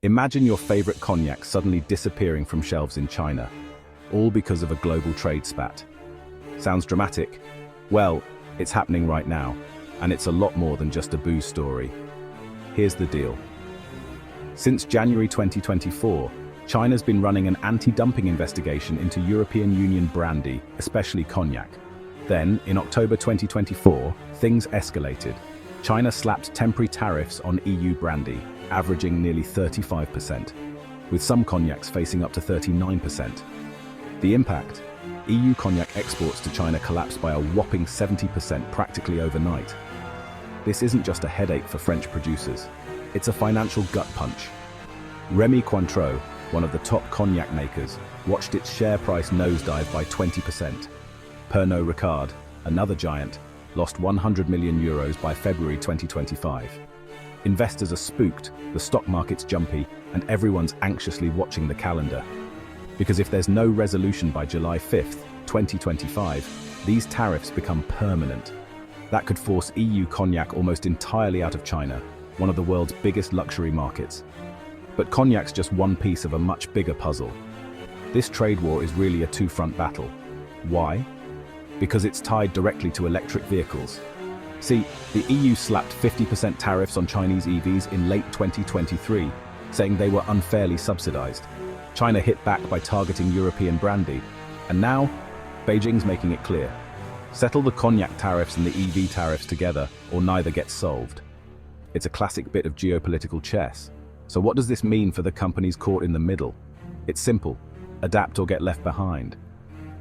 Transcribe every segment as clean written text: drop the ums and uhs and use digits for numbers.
Imagine your favorite cognac suddenly disappearing from shelves in China, all because of a global trade spat. Sounds dramatic? Well, it's happening right now, and it's a lot more than just a booze story. Here's the deal. Since January 2024, China's been running an anti-dumping investigation into European Union brandy, especially cognac. Then, in October 2024, things escalated. China slapped temporary tariffs on EU brandy, averaging nearly 35%, with some cognacs facing up to 39%. The impact? EU cognac exports to China collapsed by a whopping 70% practically overnight. This isn't just a headache for French producers, it's a financial gut punch. Rémy Cointreau, one of the top cognac makers, watched its share price nosedive by 20%. Pernod Ricard, another giant, lost €100 million by February 2025. Investors are spooked, the stock market's jumpy, and everyone's anxiously watching the calendar. Because if there's no resolution by July 5th, 2025, these tariffs become permanent. That could force EU cognac almost entirely out of China, one of the world's biggest luxury markets. But cognac's just one piece of a much bigger puzzle. This trade war is really a two-front battle. Why? Because it's tied directly to electric vehicles. See, the EU slapped 50% tariffs on Chinese EVs in late 2023, saying they were unfairly subsidized. China hit back by targeting European brandy, and now, Beijing's making it clear. Settle the cognac tariffs and the EV tariffs together, or neither gets solved. It's a classic bit of geopolitical chess. So what does this mean for the companies caught in the middle? It's simple: adapt or get left behind.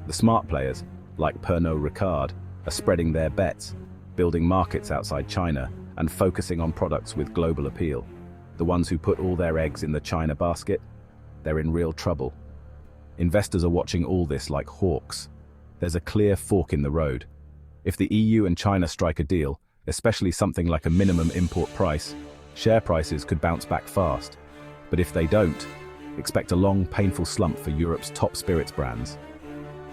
The smart players, like Pernod Ricard, are spreading their bets, building markets outside China and focusing on products with global appeal. The ones who put all their eggs in the China basket, they're in real trouble. Investors are watching all this like hawks. There's a clear fork in the road. If the EU and China strike a deal, especially something like a minimum import price, share prices could bounce back fast. But if they don't, expect a long, painful slump for Europe's top spirits brands.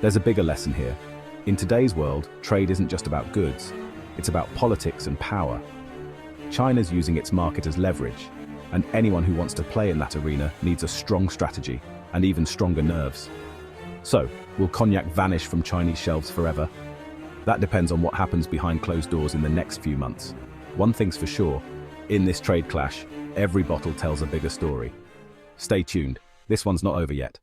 There's a bigger lesson here. In today's world, trade isn't just about goods, it's about politics and power. China's using its market as leverage, and anyone who wants to play in that arena needs a strong strategy and even stronger nerves. So, will cognac vanish from Chinese shelves forever? That depends on what happens behind closed doors in the next few months. One thing's for sure, in this trade clash, every bottle tells a bigger story. Stay tuned, this one's not over yet.